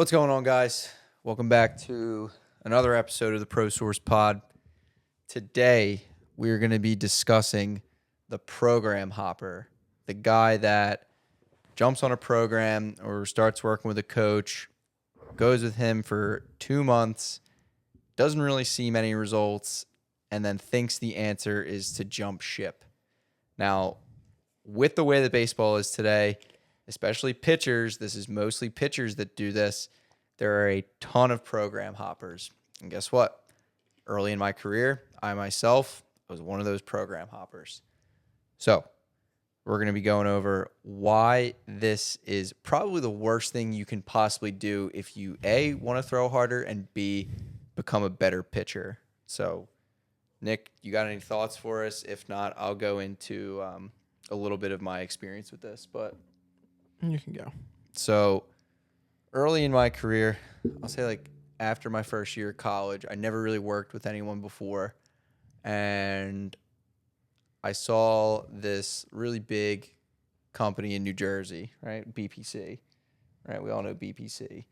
What's going on, guys? Welcome back to another episode of the Pro Source Pod. Today, we're going to be discussing the program hopper, the guy that jumps on a program or starts working with a coach, goes with him for 2 months, doesn't really see many results, and then thinks the answer is to jump ship. Now, with the way that baseball is today, especially pitchers, this is mostly pitchers that do this, there are a ton of program hoppers. And guess what? Early in my career, I myself was one of those program hoppers. So we're going to be going over why this is probably the worst thing you can possibly do if you, A, want to throw harder, and B, become a better pitcher. So, Nick, you got any thoughts for us? If not, I'll go into a little bit of my experience with this. But you can go. So early in my career, I'll say like after my first year of college, I never really worked with anyone before. And I saw this really big company in New Jersey, right? BPC, right? We all know BPC.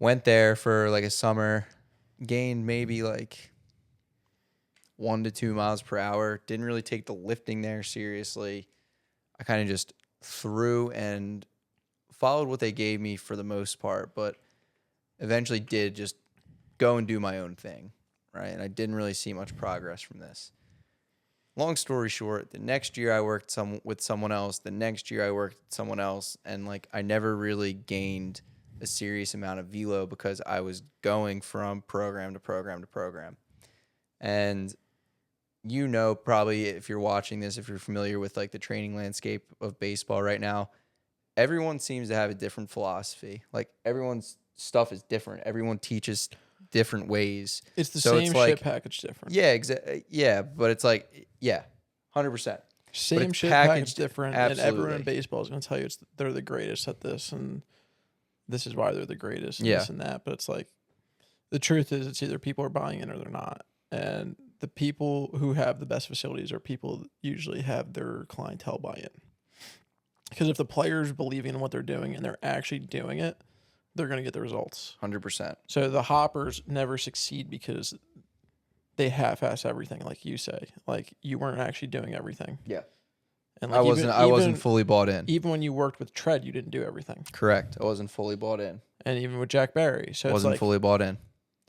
Went there for like a summer, gained maybe like 1 to 2 miles per hour. Didn't really take the lifting there seriously. I kind of just threw and followed what they gave me for the most part, but eventually did just go and do my own thing, right? And I didn't really see much progress from this. Long story short, the next year I worked with someone else. The next year I worked with someone else, and like I never really gained a serious amount of velo because I was going from program to program to program. And you know, probably if you're watching this, if you're familiar with like the training landscape of baseball right now, everyone seems to have a different philosophy. Like everyone's stuff is different. Everyone teaches different ways. It's the So same it's like, shit package different. Yeah, exactly. Yeah, but it's like, yeah, 100%. Same it's shit packaged package different. absolutely. And everyone in baseball is going to tell you they're the greatest at this, and this is why they're the greatest, and this and that. But it's like, the truth is, it's either people are buying in or they're not. And the people who have the best facilities are people that usually have their clientele buy in. Because if the players believe in what they're doing and they're actually doing it, they're going to get the results. 100%. So the hoppers never succeed because they half-ass everything, like you say. Like you weren't actually doing everything. Yeah. And like I wasn't fully bought in. Even when you worked with Tread, you didn't do everything. Correct. I wasn't fully bought in. And even with Jack Barry, so wasn't fully bought in.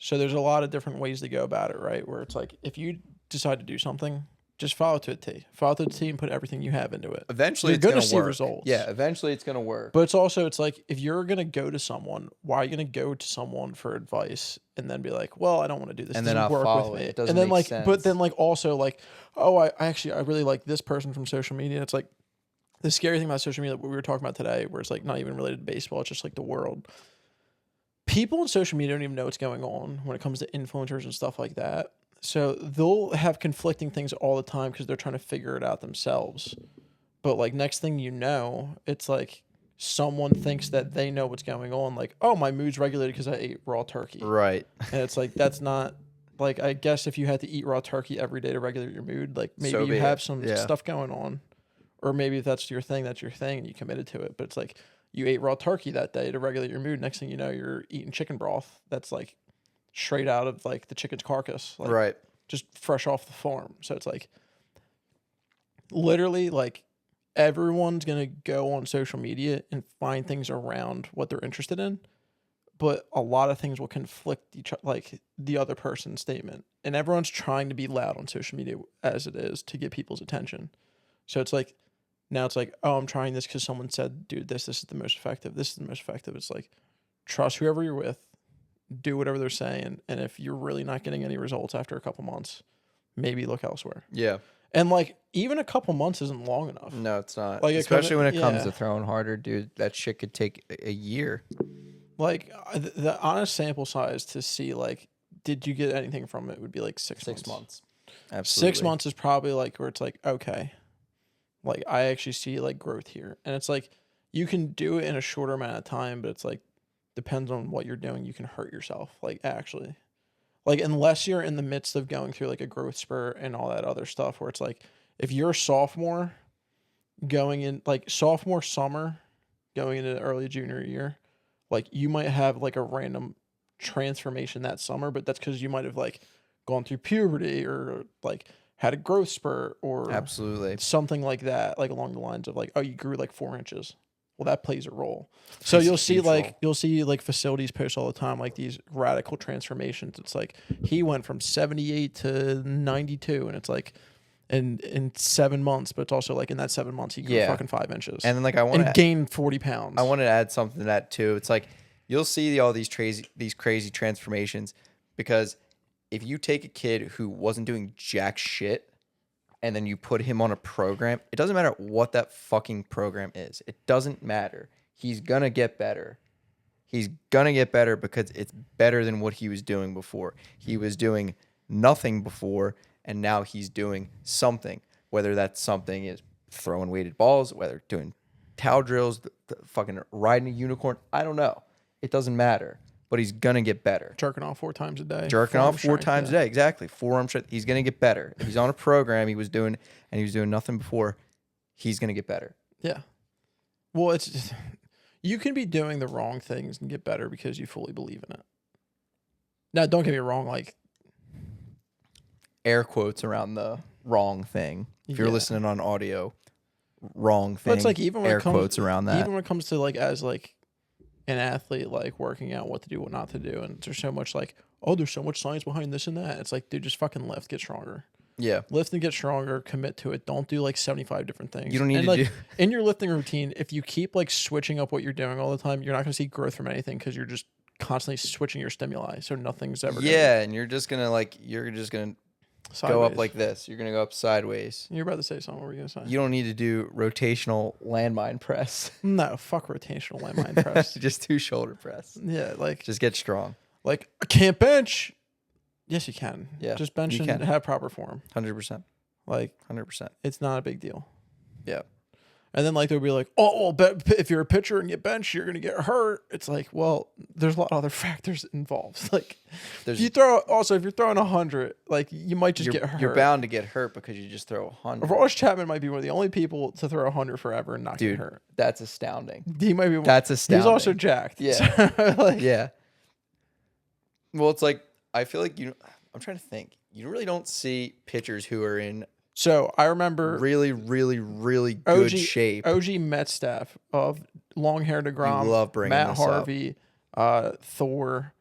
So there's a lot of different ways to go about it, right? Where it's like if you decide to do something, just follow it to a T. Follow it to a T and put everything you have into it. Eventually, you're going to see work. Results. Yeah, eventually it's going to work. But it's like if you're going to go to someone, why are you going to go to someone for advice and then be like, well, I don't want to do this. And then I'll follow it. It doesn't and then make sense. But then also oh, I really like this person from social media. It's like the scary thing about social media, what we were talking about today, where it's like not even related to baseball. It's just like the world. People on social media don't even know what's going on when it comes to influencers and stuff like that. So they'll have conflicting things all the time because they're trying to figure it out themselves. But like next thing you know, it's like someone thinks that they know what's going on. Like, oh, my mood's regulated because I ate raw turkey. Right. And it's like, that's not like, I guess if you had to eat raw turkey every day to regulate your mood, like maybe So you have some Yeah. stuff going on. Or maybe if that's your thing, and you committed to it. But it's like you ate raw turkey that day to regulate your mood. Next thing you know, you're eating chicken broth that's like straight out of like the chicken's carcass. Like, right. Just fresh off the farm. So it's like literally like everyone's going to go on social media and find things around what they're interested in. But a lot of things will conflict like the other person's statement. And everyone's trying to be loud on social media as it is to get people's attention. So it's like, now it's like, oh, I'm trying this because someone said, dude, this is the most effective. This is the most effective. It's like, trust whoever you're with, do whatever they're saying. And if you're really not getting any results after a couple months, maybe look elsewhere. Yeah. And like, even a couple months isn't long enough. No, it's not. Like, especially when it comes to throwing harder, dude, that shit could take a year. Like, the honest sample size to see, like, did you get anything from it would be like 6 months. Absolutely. 6 months is probably like where it's like, okay, like I actually see like growth here. And it's like, you can do it in a shorter amount of time, but it's like, depends on what you're doing. You can hurt yourself. Like actually, like unless you're in the midst of going through like a growth spurt and all that other stuff where it's like, if you're a sophomore going in like sophomore summer, going into early junior year, like you might have like a random transformation that summer, but that's because you might have like gone through puberty or like had a growth spurt or Absolutely. something like that, like along the lines of like, oh, you grew like 4 inches. Well, that plays a role. So Plays a you'll see huge like role. you'll see like facilities post all the time like these radical transformations. It's like he went from 78 to 92, and it's like in 7 months, but it's also like in that 7 months he grew Yeah. fucking 5 inches And then like I want and to gained 40 pounds. I want to add something to that too. It's like you'll see all these crazy transformations because if you take a kid who wasn't doing jack shit and then you put him on a program, it doesn't matter what that fucking program is. It doesn't matter. He's gonna get better. He's gonna get better because it's better than what he was doing before. He was doing nothing before, and now he's doing something. Whether that something is throwing weighted balls, whether doing towel drills, the fucking riding a unicorn, I don't know. It doesn't matter. But he's gonna get better. jerking off 4 times a day. Jerking Forearm off 4 strength, times a day, exactly. Forearm strength. He's gonna get better. If he's on a program he was doing nothing before, he's gonna get better. Yeah. Well, it's just, you can be doing the wrong things and get better because you fully believe in it. Now, don't get me wrong. Like, Air quotes around the wrong thing. If you're Yeah. listening on audio, wrong thing. but it's like even when air it comes, quotes around that. even when it comes to like as like an athlete, like working out what to do, what not to do, and there's so much like, oh, there's so much science behind this and that. It's like, dude, just fucking lift, get stronger. Yeah. Lift and get stronger, commit to it. Don't do like 75 different things. You don't need and to like do in your lifting routine, if you keep like switching up what you're doing all the time, you're not going to see growth from anything because you're just constantly switching your stimuli. So nothing's ever Yeah, and you're just gonna sideways. go up like this. You're gonna go up sideways. You're about to say something. What were you going to say? You don't need to do rotational landmine press. No, fuck rotational landmine press. Just 2 shoulder press. Yeah, like Just get strong. I can't bench. Yes, you can. Yeah, Just bench you and can. have proper form. 100%. Like 100%. it's not a big deal. Yeah. And then like they'll be like, oh, well, but if you're a pitcher and get benched, you're gonna get hurt. It's like, well, there's a lot of other factors involved. Like There's if you're throwing 100, like you might just get hurt. you're bound to get hurt because you just throw 100. Ross Chapman might be one of the only people to throw 100 forever and not Dude, get hurt. that's astounding. He might be. That's astounding. He's also jacked. Yeah. So, like, Yeah. Well, it's like I feel like I'm trying to think. You really don't see pitchers who are in So I remember really, really, really good OG shape. OG Met staff of long hair DeGrom, You love bringing Matt this up. Harvey, Thor,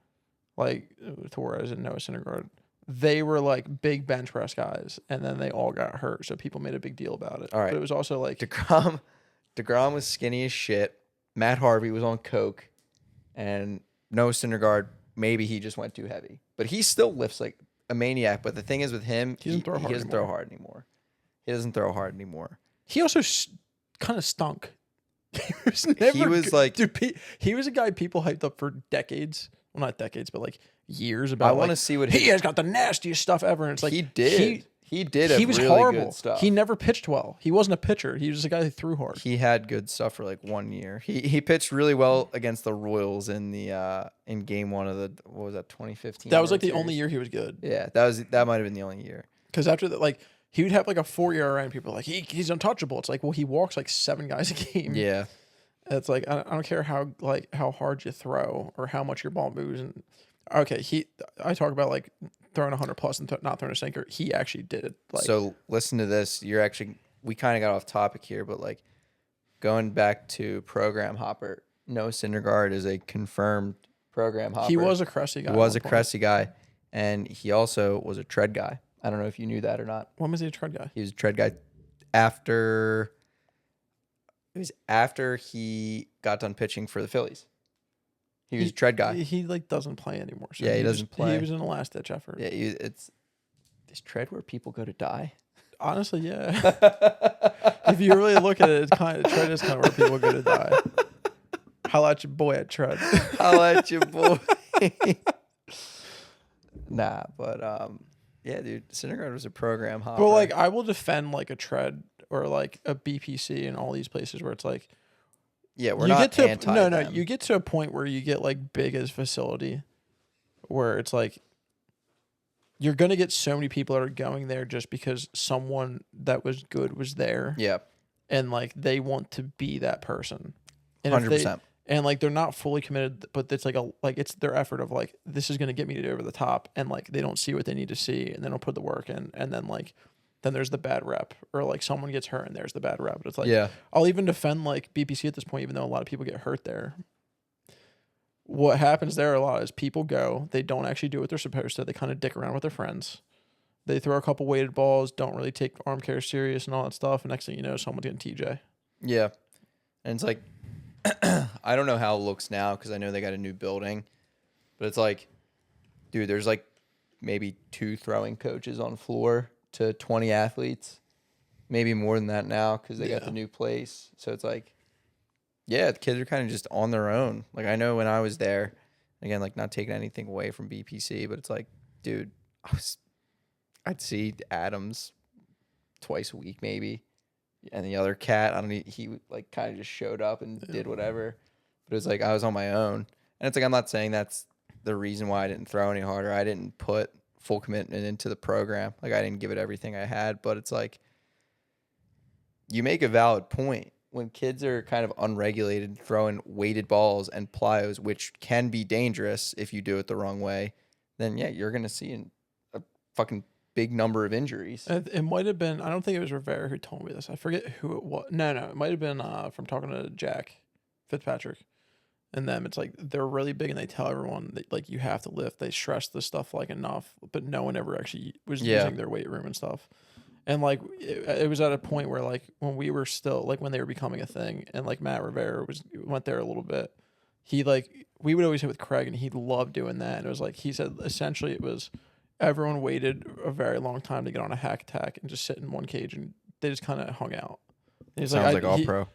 like Thor as in Noah Syndergaard. They were like big bench press guys, and then they all got hurt, so people made a big deal about it. All right. But it was also like DeGrom was skinny as shit. Matt Harvey was on coke, and Noah Syndergaard, maybe he just went too heavy, but he still lifts like a maniac. But the thing is with him, He doesn't throw hard doesn't throw hard anymore. He doesn't throw hard anymore. he also kind of stunk. He was never. He was good. like- dude. He was a guy people hyped up for decades. Well, not decades, but like years. About I want to like, see what he has got the nastiest stuff ever. And it's like he did. He did. He have was really horrible. Good stuff. He never pitched well. He wasn't a pitcher. He was just a guy who threw hard. He had good stuff for like 1 year. He pitched really well against the Royals in the in game 1 of the 2015. That was like World the only Series. year he was good. Yeah, that might have been the only year. Because after that, like he would have like a 4 ERA, and people were like he's untouchable. It's like, well, he walks like 7 guys a game. Yeah, It's like I don't care how hard you throw or how much your ball moves. And okay, I talk about like throwing 100 plus and not throwing a sinker. He actually did it. Like, so listen to this. We kind of got off topic here, but like going back to program hopper, Noah Syndergaard is a confirmed program hopper. he was a Cressy guy. He was a at one point. Cressy guy, and he also was a tread guy. I don't know if you knew that or not. When was he a tread guy? He was a tread guy after. It was after he got done pitching for the Phillies. He was a tread guy. He like doesn't play anymore. So Yeah, he doesn't play. He was in a last ditch effort. Yeah, is tread where people go to die? Honestly, yeah. If you really look at it, it's tread is kind of where people go to die. Holla at your boy at tread. I'll let you, boy. Nah, but yeah, dude, Syndergaard was a program hopper. But like, I will defend like a tread or like a BPC and all these places where it's like yeah, we're you not get to anti no, them. you get to a point where you get like big as facility, where it's like you're gonna get so many people that are going there just because someone that was good was there, Yeah, and like they want to be that person. And if they 100%. and like they're not fully committed, but it's like it's their effort of like this is going to get me to over the top, and like they don't see what they need to see, and then they'll put the work in, and then like then there's the bad rep, or like someone gets hurt and there's the bad rep. But it's like Yeah. I'll even defend like BPC at this point, even though a lot of people get hurt there. What happens there a lot is people go, they don't actually do what they're supposed to. They kind of dick around with their friends. They throw a couple weighted balls, don't really take arm care serious and all that stuff. And next thing you know, someone's getting TJ. Yeah. And it's like, I don't know how it looks now because I know they got a new building, but it's like, dude, there's like maybe 2 throwing coaches on floor to 20 athletes, maybe more than that now because they got the new place. So it's like, yeah, the kids are kind of just on their own. Like I know when I was there, again, like not taking anything away from BPC, but it's like, dude, I'd see Adams twice a week maybe. And the other cat, I don't know, he like kind of just showed up and did whatever. But it was like I was on my own. And it's like I'm not saying that's the reason why I didn't throw any harder. I didn't put full commitment into the program. Like I didn't give it everything I had, but it's like you make a valid point. When kids are kind of unregulated, throwing weighted balls and plyos, which can be dangerous if you do it the wrong way, then yeah, you're going to see a fucking big number of injuries. It might have been, I don't think it was Rivera who told me this. I forget who it was. No, it might have been from talking to Jack Fitzpatrick and them. It's like they're really big and they tell everyone that like you have to lift. They stress this stuff like enough, but no one ever actually was using their weight room and stuff. And like it was at a point where like when we were still like when they were becoming a thing, and like Matt Rivera went there a little bit. He like we would always hit with Craig, and he loved doing that. And it was like he said essentially it was everyone waited a very long time to get on a hack attack and just sit in one cage, and they just kind of hung out. And he's Sounds like all pro.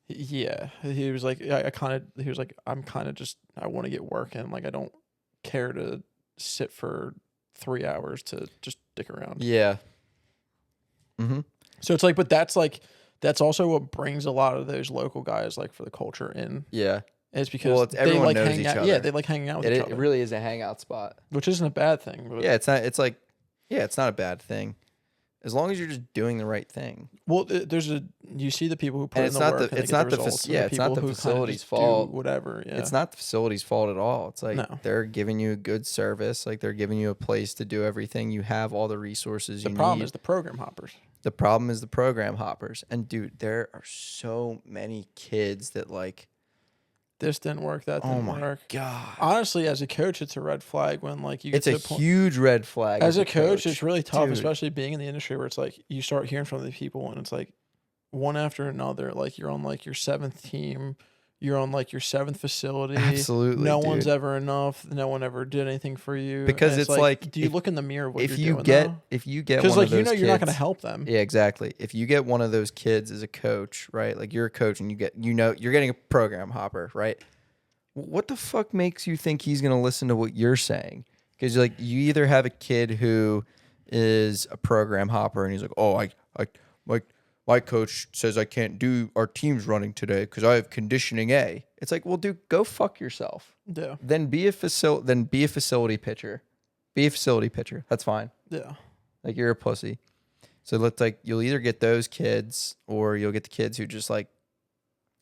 Yeah, he was like he was like I'm kind of just I want to get work in. Like I don't care to sit for 3 hours to just dick around. Yeah. Mm-hmm. So it's like, but that's also what brings a lot of those local guys like for the culture in. Yeah. It's because everyone they like knows hang each out. other. Yeah, they like hanging out with each other. It really is a hangout spot. Which isn't a bad thing. But Yeah, it's not. It's like, yeah, it's not a bad thing, as long as you're just doing the right thing. Well, you see the people who put And in the work. It's not the facility's fault. Whatever. Yeah. It's not the facility's fault at all. It's like No. they're giving you a good service. Like they're giving you a place to do everything. You have all the resources you need. The problem is the program hoppers. The problem is the program hoppers. And dude, there are so many kids that like, this didn't work. That didn't work. God. Honestly, as a coach, it's a red flag when like you get It's to a the point. huge red flag. As a coach, it's really tough, Dude. especially being in the industry where it's like you start hearing from the people and it's like one after another. Like you're on like your 7th team, you're on like your 7th facility. Absolutely. No dude. one's ever enough. No one ever did anything for you. Because And it's like, do you look in the mirror of what if you're you doing? get one Because of like those you're not going to kids- help them. Yeah, exactly. If you get one of those kids as a coach, right? Like you're a coach and you're getting a program hopper, right? What the fuck makes you think he's going to listen to what you're saying? Because like you either have a kid who is a program hopper and he's like, oh, my coach says I can't do our team's running today because I have conditioning A. It's like, well, dude, go fuck yourself. Yeah. Then be a facility pitcher. Be a facility pitcher. That's fine. Yeah. Like you're a pussy. So let's like you'll either get those kids or you'll get the kids who just like,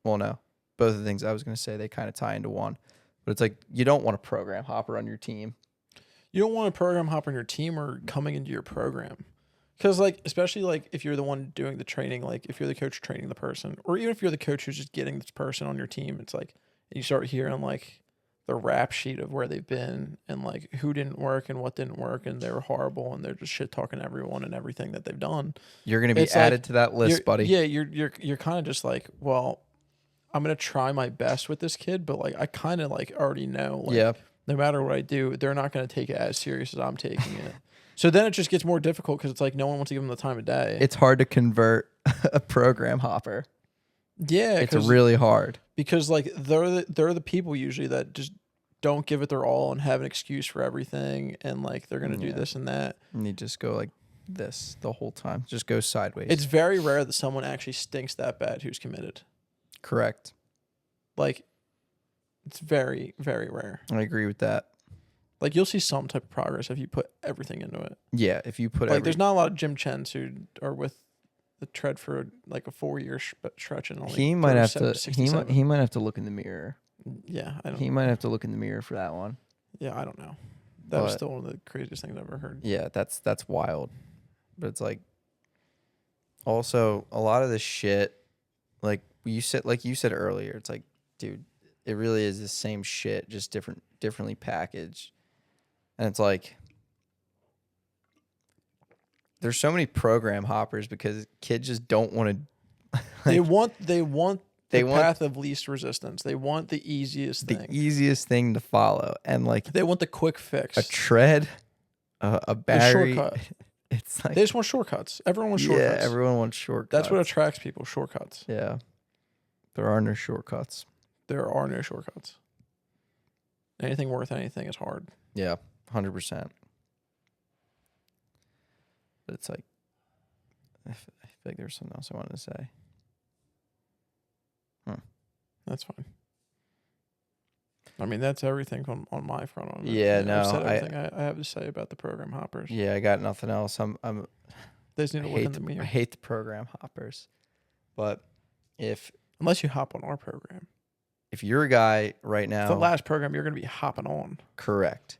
well, no, both of the things I was going to say, they kind of tie into one, but it's like, you don't want a program hopper on your team. You don't want a program hopper on your team or coming into your program. Because, like, especially, like, if you're the one doing the training, like, if you're the coach training the person, or even if you're the coach who's just getting this person on your team, it's like, you start hearing, like, the rap sheet of where they've been and, like, who didn't work and what didn't work, and they were horrible, and they're just shit-talking everyone and everything that they've done. You're going to be It's added like, to that list, buddy. Yeah, you're kind of just like, well, I'm going to try my best with this kid, but, like, I kind of, like, already know, like, Yeah. no matter what I do, they're not going to take it as serious as I'm taking it. So then it just gets more difficult because it's like no one wants to give them the time of day. It's hard to convert a program hopper. Yeah, It's really hard. because like they're the people usually that just don't give it their all and have an excuse for everything, and like they're gonna do this and that. And you just go like this the whole time. Just go sideways. It's very rare that someone actually stinks that bad who's committed. correct. Like, it's very, very rare. I agree with that. Like, you'll see some type of progress if you put everything into it. Yeah, if you put Like, there's not a lot of Jim Chens who are with the tread for like a 4-year stretch and only he might have 37 to 67. he might have to look in the mirror Yeah, I don't. He might have to look in the mirror for that one. Yeah, I don't know. That was But- still one of the craziest things I've ever heard. Yeah, that's wild. But it's like also a lot of this shit, like you said earlier, it's like, dude, it really is the same shit, just differently packaged. And it's like there's so many program hoppers because kids just don't want to They want the They want- path of least resistance. They want the easiest the thing. easiest thing to follow. And like They want the quick fix. a tread, a battery. shortcut. It's like They just want shortcuts. Everyone wants shortcuts. yeah, everyone wants shortcuts. That's what attracts people. Shortcuts. Yeah. There are no shortcuts. There are no shortcuts. Anything worth anything is hard. Yeah, 100%. But it's like, I feel like there was something else I wanted to say. That's fine. I mean, that's everything on my front on it. Yeah, I've no, said everything I have to say about the program hoppers. Yeah, I got nothing else. They just need I to look in hate, the I mirror. hate the program hoppers. But if Unless you hop on our program. you're a guy right now, It's the last program you're going to be hopping on. correct.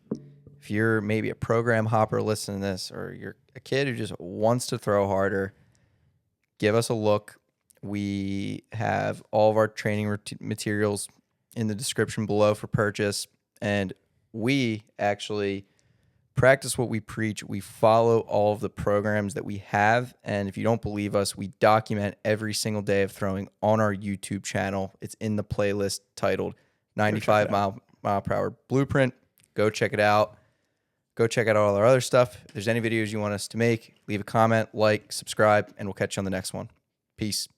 If you're maybe a program hopper listening to this, or you're a kid who just wants to throw harder, give us a look. We have all of our training materials in the description below for purchase. And we actually practice what we preach. We follow all of the programs that we have. And if you don't believe us, we document every single day of throwing on our YouTube channel. It's in the playlist titled 95 mile per hour blueprint. Go check it out. Go check out all our other stuff. If there's any videos you want us to make, leave a comment, like, subscribe, and we'll catch you on the next one. Peace.